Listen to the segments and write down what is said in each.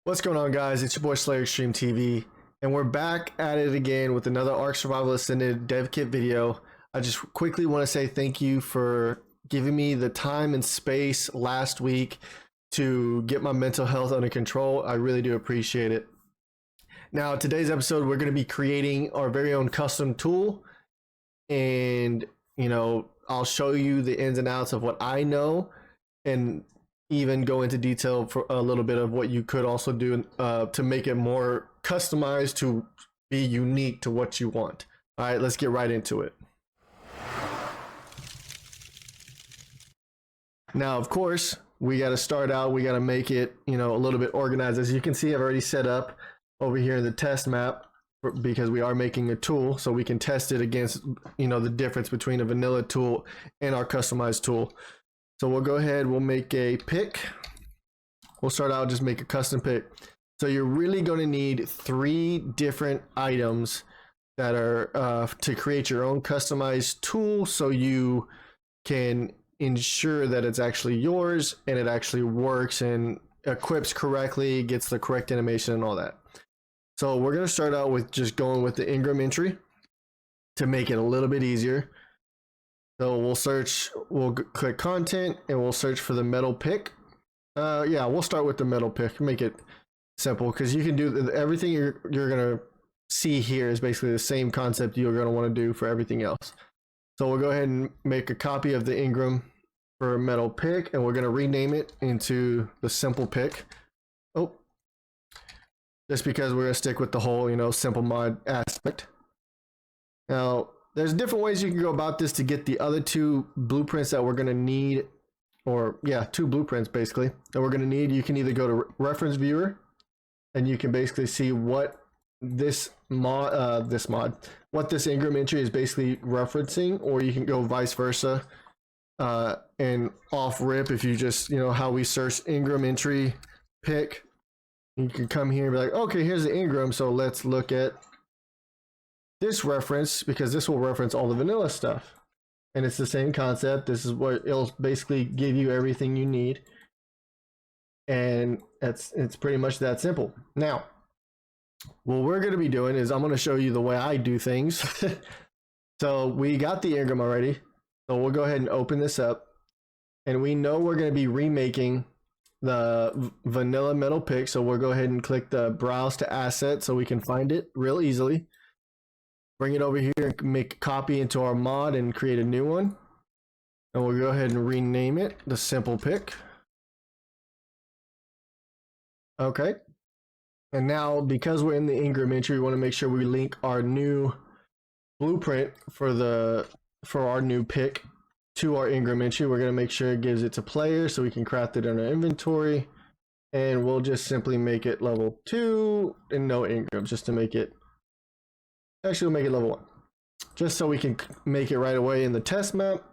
What's going on, guys? It's your boy Slayer Extreme TV, and we're back at it again with another Ark Survival Ascended dev kit video. I just quickly want to say thank you for giving me the time and space last week to get my mental health under control. I really do appreciate it. Now, today's episode, we're going to be creating our very own custom tool, and I'll show you the ins and outs of what I know, and even go into detail for a little bit of what you could also do to make it more customized to be unique to what you want. All right, let's get right into it. Now, of course, we got to start out. We got to make it, a little bit organized. As you can see, I've already set up over here in the test map because we are making a tool, so we can test it against, the difference between a vanilla tool and our customized tool. So we'll go ahead, we'll make a pick. We'll start out, just make a custom pick. So you're really going to need 3 different items that are to create your own customized tool, so you can ensure that it's actually yours and it actually works and equips correctly, gets the correct animation and all that. So we're going to start out with just going with the Ingram entry to make it a little bit easier. So we'll click content and we'll search for the metal pick. Yeah, we'll start with the metal pick, make it simple, because you can do everything you're gonna see here is basically the same concept you're gonna want to do for everything else. So we'll go ahead and make a copy of the Ingram for metal pick, and we're gonna rename it into the simple pick. Oh, just because we're gonna stick with the whole, simple mod aspect. Now, there's different ways you can go about this to get the other 2 blueprints that we're going to need, or yeah, 2 blueprints basically that we're going to need. You can either go to reference viewer and you can basically see what this what this Ingram entry is basically referencing, or you can go vice versa and off rip. If you just, how we search Ingram entry pick, you can come here and be like, okay, here's the Ingram, so let's look at this reference, because this will reference all the vanilla stuff, and it's the same concept. This is what it'll basically give you everything you need, and it's pretty much that simple. Now, what we're going to be doing is I'm going to show you the way I do things. So we got the Ingram already, so we'll go ahead and open this up, and we know we're going to be remaking the vanilla metal pick, so we'll go ahead and click the browse to asset so we can find it real easily. Bring it over here and make a copy into our mod and create a new one. And we'll go ahead and rename it the simple pick. Okay. And now, because we're in the Ingram entry, we want to make sure we link our new blueprint for our new pick to our Ingram entry. We're going to make sure it gives it to player so we can craft it in our inventory. And we'll just simply make it level 2 and no Ingram, just to make it. Actually, we'll make it level 1, just so we can make it right away in the test map.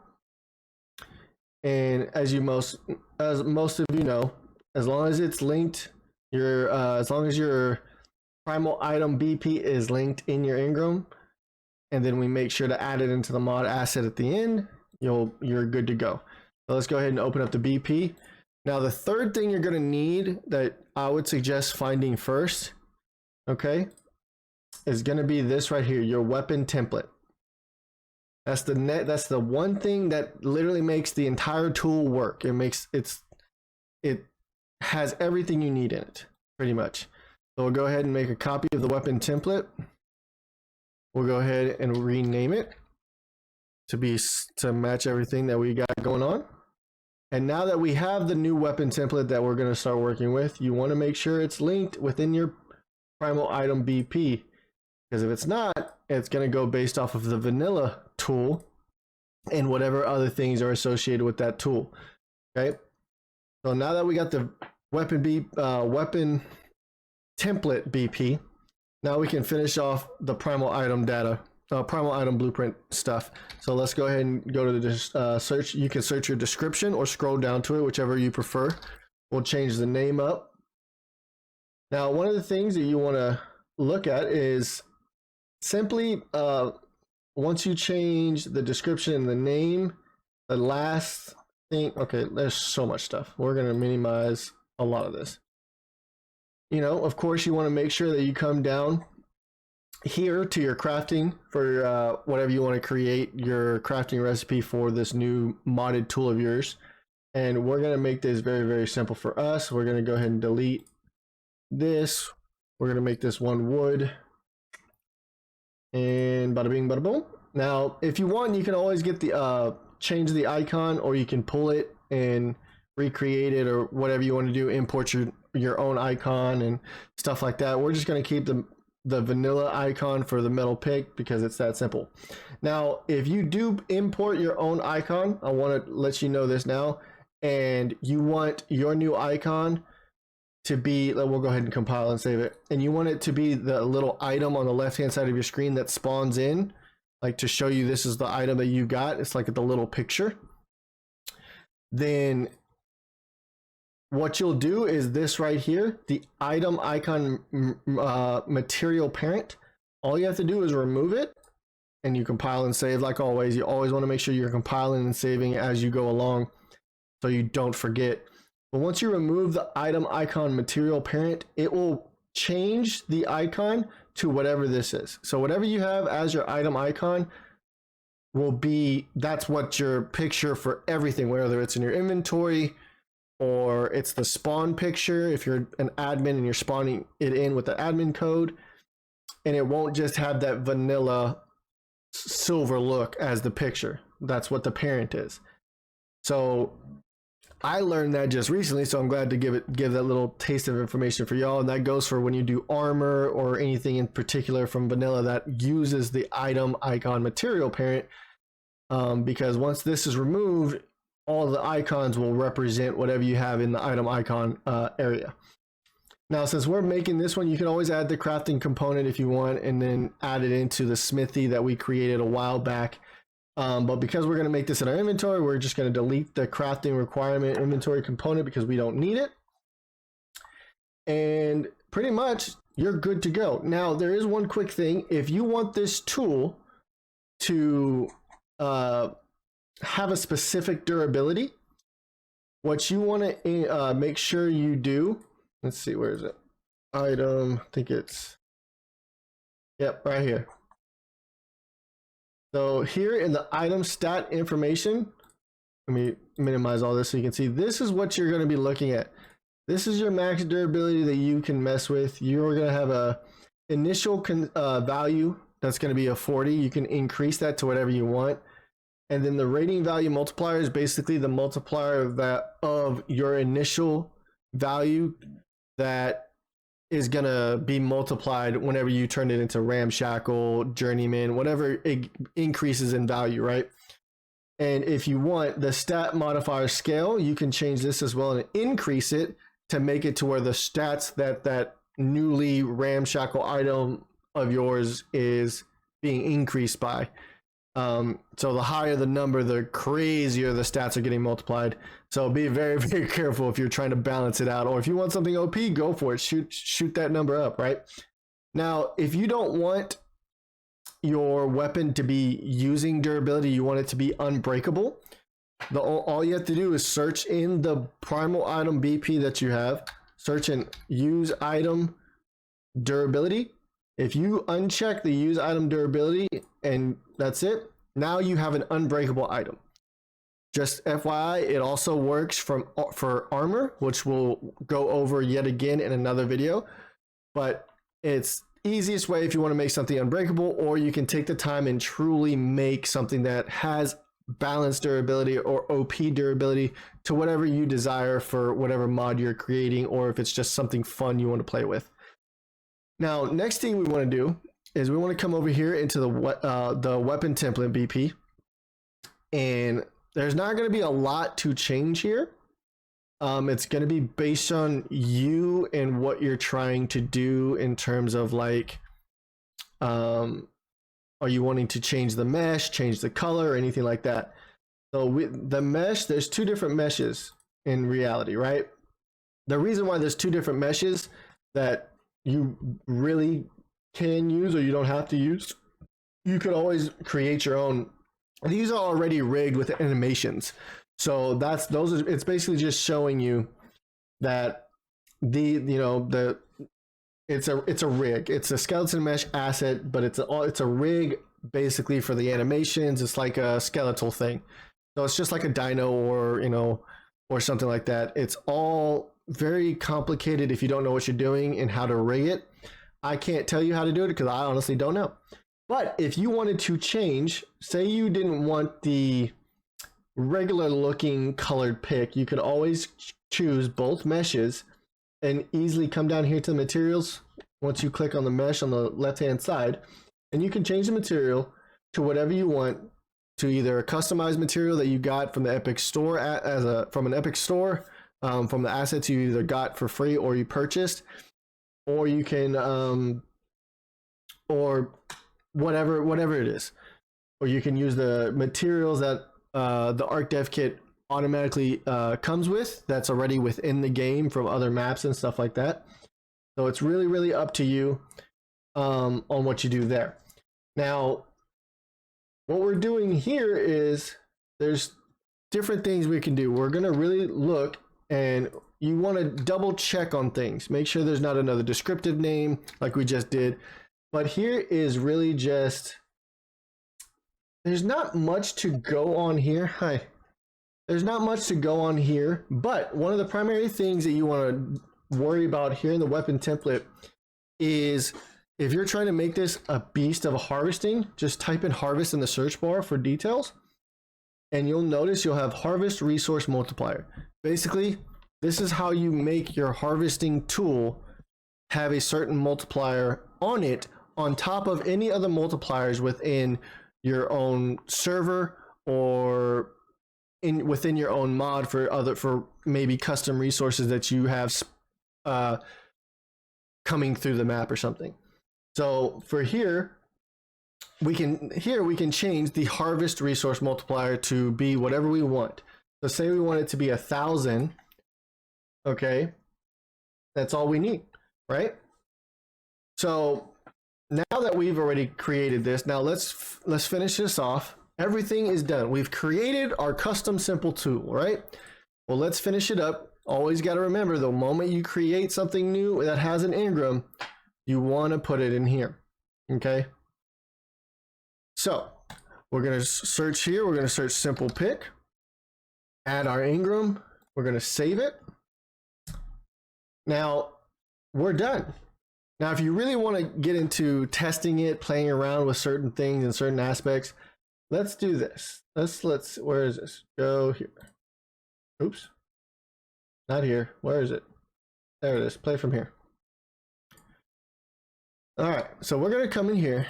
And as most of you know, as long as it's linked, as long as your primal item BP is linked in your Ingram, and then we make sure to add it into the mod asset at the end, you're good to go. So let's go ahead and open up the BP. Now, the third thing you're going to need that I would suggest finding first, okay, is going to be this right here, your weapon template. That's the one thing that literally makes the entire tool work. It has everything you need in it, pretty much. So we'll go ahead and make a copy of the weapon template. We'll go ahead and rename it to match everything that we got going on. And now that we have the new weapon template that we're going to start working with, you want to make sure it's linked within your primal item BP. Because if it's not, it's going to go based off of the vanilla tool and whatever other things are associated with that tool. Okay. So now that we got the weapon template BP, now we can finish off the primal item primal item blueprint stuff. So let's go ahead and go to the search. You can search your description or scroll down to it, whichever you prefer. We'll change the name up. Now, one of the things that you want to look at is simply once you change the description and the name, the last thing, okay, there's so much stuff. We're going to minimize a lot of this. you know, of course, you want to make sure that you come down here to your crafting for whatever you want to create your crafting recipe for this new modded tool of yours. And we're going to make this very, very simple for us. We're going to go ahead and delete this. We're going to make this one wood. And bada bing, bada boom. Now, if you want, you can always get the change the icon, or you can pull it and recreate it, or whatever you want to do, import your own icon and stuff like that. We're just going to keep the vanilla icon for the metal pick because it's that simple. Now, if you do import your own icon, I want to let you know this now, and you want your new icon to be, we'll go ahead and compile and save it, and you want it to be the little item on the left hand side of your screen that spawns in, like to show you this is the item that you got. It's like the little picture. Then what you'll do is this right here, the item icon material parent. All you have to do is remove it, and you compile and save. Like always, you always want to make sure you're compiling and saving as you go along so you don't forget. But once you remove the item icon material parent, it will change the icon to whatever this is. So whatever you have as your item icon will be, that's what your picture for everything, whether it's in your inventory or it's the spawn picture if you're an admin and you're spawning it in with the admin code. And it won't just have that vanilla silver look as the picture. That's what the parent is. So I learned that just recently, so I'm glad to give that little taste of information for y'all. And that goes for when you do armor or anything in particular from vanilla that uses the item icon material parent, because once this is removed, all the icons will represent whatever you have in the item icon area. Now, since we're making this one, you can always add the crafting component if you want, and then add it into the smithy that we created a while back. But because we're going to make this in our inventory, we're just going to delete the crafting requirement inventory component because we don't need it. And pretty much you're good to go. Now, there is one quick thing. If you want this tool to have a specific durability, what you want to make sure you do, let's see, where is it? Item, I think it's, yep, right here. So here in the item stat information, let me minimize all this so you can see, this is what you're going to be looking at. This is your max durability that you can mess with. You're going to have a initial value that's going to be a 40. You can increase that to whatever you want. And then the rating value multiplier is basically the multiplier of your initial value that is going to be multiplied whenever you turn it into ramshackle, journeyman, whatever it increases in value, right? And if you want the stat modifier scale, you can change this as well and increase it to make it to where the stats that newly ramshackle item of yours is being increased by. So the higher the number, the crazier the stats are getting multiplied. So be very, very careful if you're trying to balance it out, or if you want something OP, go for it. Shoot that number up, right? Now, if you don't want your weapon to be using durability, you want it to be unbreakable, all you have to do is search in the primal item BP that you have, search and use item durability. If you uncheck the use item durability and that's it, now you have an unbreakable item. Just FYI, it also works for armor, which we'll go over yet again in another video. But it's easiest way if you want to make something unbreakable, or you can take the time and truly make something that has balanced durability or OP durability to whatever you desire for whatever mod you're creating, or if it's just something fun you want to play with. Now, next thing we want to do is we want to come over here into the weapon template BP, and there's not going to be a lot to change here. It's going to be based on you and what you're trying to do in terms of like, are you wanting to change the mesh, change the color, or anything like that? So the mesh, there's two different meshes in reality, right? The reason why there's two different meshes that you really can use, or you don't have to use, you could always create your own. These are already rigged with animations, so it's basically just showing you that it's a rig. It's a skeleton mesh asset, but it's a rig basically for the animations. It's like a skeletal thing. So it's just like a dino or something like that. It's all very complicated if you don't know what you're doing and how to rig it. I can't tell you how to do it because I honestly don't know. But if you wanted to change, say you didn't want the regular looking colored pick, you could always choose both meshes and easily come down here to the materials once you click on the mesh on the left hand side, and you can change the material to whatever you want, to either a customized material that you got from the Epic Store from an Epic Store, from the assets you either got for free or you purchased, or you can or whatever it is, or you can use the materials that the Arc Dev Kit automatically comes with, that's already within the game from other maps and stuff like that. So it's really up to you on what you do there. Now, what we're doing here is there's different things we can do. We're going to really look, and you want to double check on things. Make sure there's not another descriptive name like we just did. But here is really just, there's not much to go on here. Hi. There's not much to go on here, but one of the primary things that you want to worry about here in the weapon template is if you're trying to make this a beast of harvesting, just type in harvest in the search bar for details, and you'll notice you'll have harvest resource multiplier. Basically, this is how you make your harvesting tool have a certain multiplier on it on top of any other multipliers within your own server or within your own mod for maybe custom resources that you have coming through the map or something. So for here we can change the harvest resource multiplier to be whatever we want. So say we want it to be 1,000. Okay, that's all we need, right? So now that we've already created this, now let's finish this off. Everything is done. We've created our custom simple tool, right? Well, let's finish it up. Always got to remember, the moment you create something new that has an engram, you want to put it in here. Okay. So we're going to search here. We're going to search simple pick, add our engram. We're going to save it. Now we're done. Now, if you really want to get into testing it, playing around with certain things and certain aspects, let's do this. Let's, where is this? Go here. Oops. Not here. Where is it? There it is. Play from here. All right. So we're going to come in here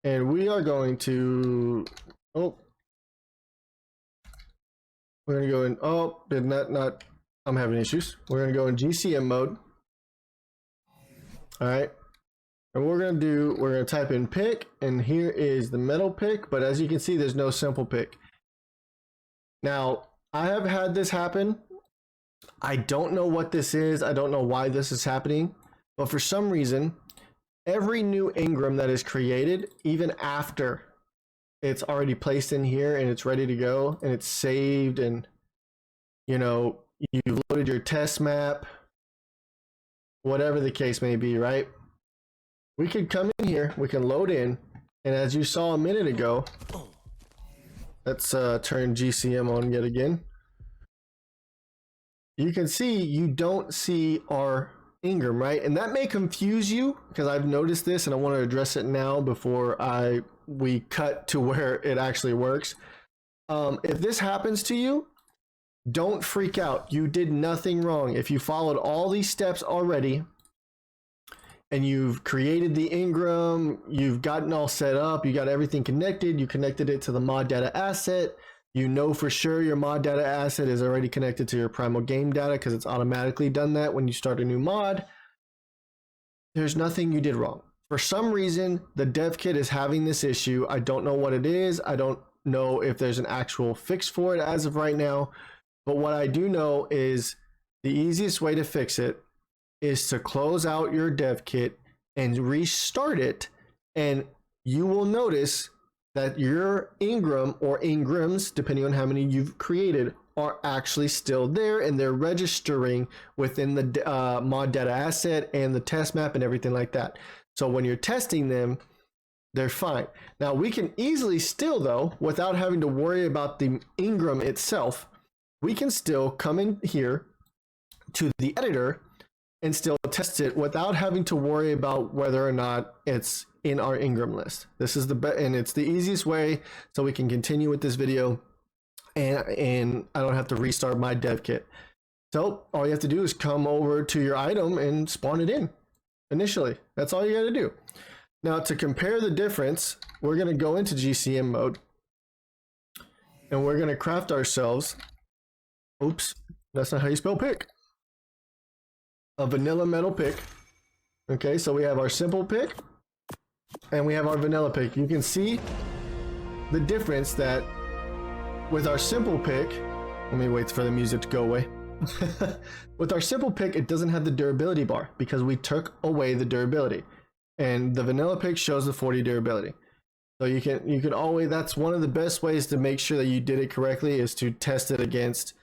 and we are going to, we're going to go in, did not, I'm having issues. We're going to go in GCM mode. All right. And we're going to type in pick, and here is the metal pick, but as you can see, there's no simple pick. Now, I have had this happen. I don't know what this is. I don't know why this is happening, but for some reason, every new engram that is created, even after it's already placed in here and it's ready to go and it's saved and, you know, you've loaded your test map, whatever the case may be, right? We can come in here, we can load in, and as you saw a minute ago, let's turn GCM on yet again. You can see you don't see our engram, right? And that may confuse you because I've noticed this and I want to address it now before we cut to where it actually works. If this happens to you, don't freak out. You did nothing wrong. If you followed all these steps already and you've created the engram, you've gotten all set up, you got everything connected, you connected it to the mod data asset, you know for sure your mod data asset is already connected to your primal game data because it's automatically done that when you start a new mod. There's nothing you did wrong. For some reason, the dev kit is having this issue. I don't know what it is. I don't know if there's an actual fix for it as of right now. But what I do know is the easiest way to fix it is to close out your dev kit and restart it, and you will notice that your engram or engrams, depending on how many you've created, are actually still there, and they're registering within the mod data asset and the test map and everything like that. So when you're testing them, they're fine. Now we can easily still, though, without having to worry about the Ingram itself, we can still come in here to the editor and still test it without having to worry about whether or not it's in our Ingram list. This is the best, and it's the easiest way, so we can continue with this video, and I don't have to restart my dev kit. So all you have to do is come over to your item and spawn it in initially. That's all you got to do. Now to compare the difference, we're going to go into GCM mode, and we're going to craft ourselves, oops, that's not how you spell pick, a vanilla metal pick. Okay, so we have our simple pick and we have our vanilla pick. You can see the difference that with our simple pick, let me wait for the music to go away. With our simple pick, it doesn't have the durability bar because we took away the durability, and the vanilla pick shows the 40 durability. So you can always, that's one of the best ways to make sure that you did it correctly, is to test it against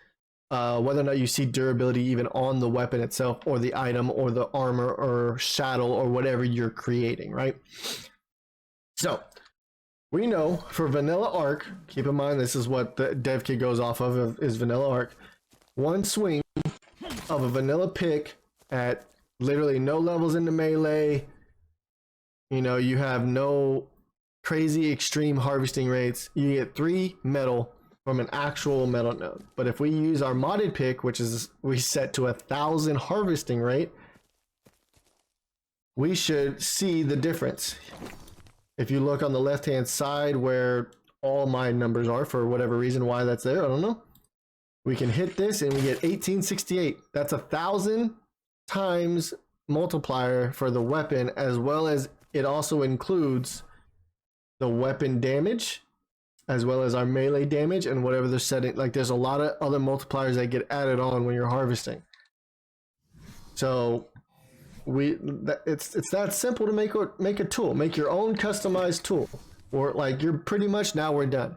whether or not you see durability even on the weapon itself, or the item, or the armor, or saddle, or whatever you're creating, right? So we know for vanilla arc, keep in mind this is what the dev kit goes off of, is vanilla arc. One swing of a vanilla pick at literally no levels into melee, you know, you have no crazy extreme harvesting rates, you get 3 metal from an actual metal node. But if we use our modded pick, which is we set to 1,000 harvesting rate, we should see the difference. If you look on the left hand side where all my numbers are, for whatever reason why that's there, I don't know, we can hit this and we get 1868. That's 1,000 times multiplier for the weapon, as well as it also includes the weapon damage, as well as our melee damage and whatever they're setting. Like, there's a lot of other multipliers that get added on when you're harvesting. So it's that simple to make a tool, make your own customized tool, or like you're pretty much, now we're done.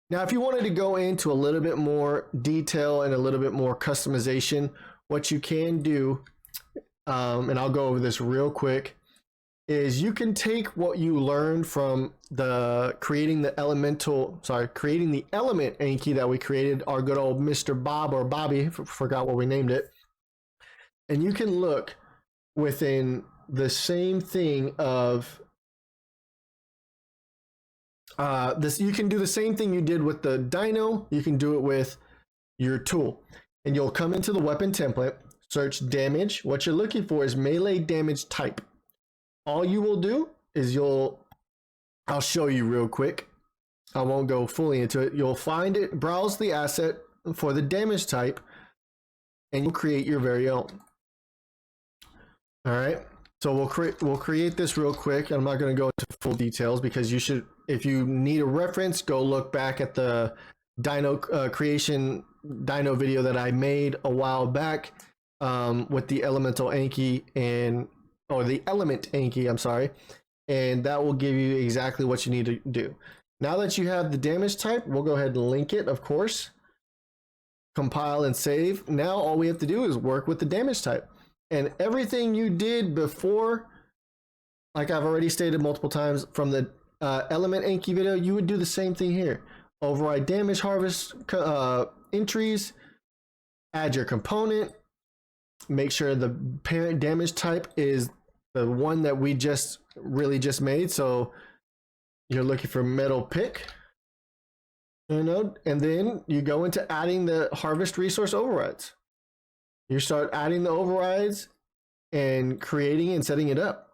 Now, if you wanted to go into a little bit more detail and a little bit more customization, what you can do, and I'll go over this real quick, is you can take what you learned from the creating the element Anki that we created, our good old Mr. Bob or Bobby, forgot what we named it, and you can look within the same thing of this. You can do the same thing you did with the dino, you can do it with your tool, and you'll come into the weapon template, search damage. What you're looking for is melee damage type. All you will do is I'll show you real quick, I won't go fully into it. You'll find it, browse the asset for the damage type, and you'll create your very own. All right, so we'll create this real quick. I'm not going to go into full details because you should, if you need a reference, go look back at the dino creation dino video that I made a while back with the elemental Anki or the element Anki, I'm sorry, and that will give you exactly what you need to do. Now that you have the damage type, we'll go ahead and link it, of course, compile and save. Now all we have to do is work with the damage type, and everything you did before, like I've already stated multiple times from the element Anki video, you would do the same thing here. Override damage harvest entries, add your component, make sure the parent damage type is the one that we just made. So you're looking for metal pick, you know, and then you go into adding the harvest resource overrides. You start adding the overrides and creating and setting it up.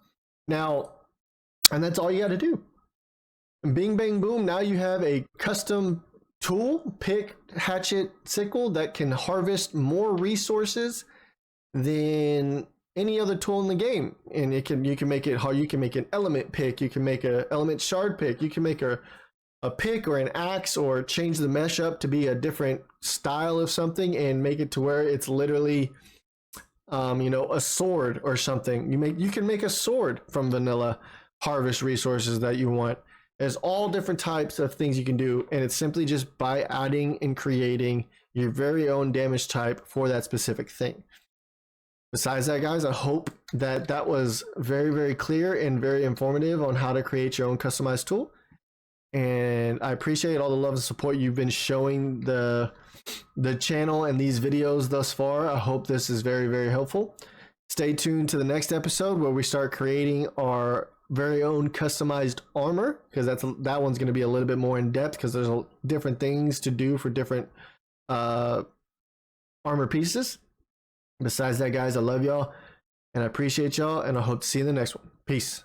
Now, and that's all you got to do. And bing, bang, boom. Now you have a custom tool, pick, hatchet, sickle that can harvest more resources than any other tool in the game. And you can make it hard. You can make an element pick, you can make an element shard pick, you can make a pick or an axe, or change the mesh up to be a different style of something and make it to where it's literally you know, a sword or something. You can make a sword from vanilla harvest resources that you want. There's all different types of things you can do, and it's simply just by adding and creating your very own damage type for that specific thing. Besides that, guys, I hope that that was very, very clear and very informative on how to create your own customized tool. And I appreciate all the love and support you've been showing the channel and these videos thus far. I hope this is very, very helpful. Stay tuned to the next episode where we start creating our very own customized armor, because that one's going to be a little bit more in depth, because there's different things to do for different armor pieces. Besides that, guys, I love y'all and I appreciate y'all, and I hope to see you in the next one. Peace.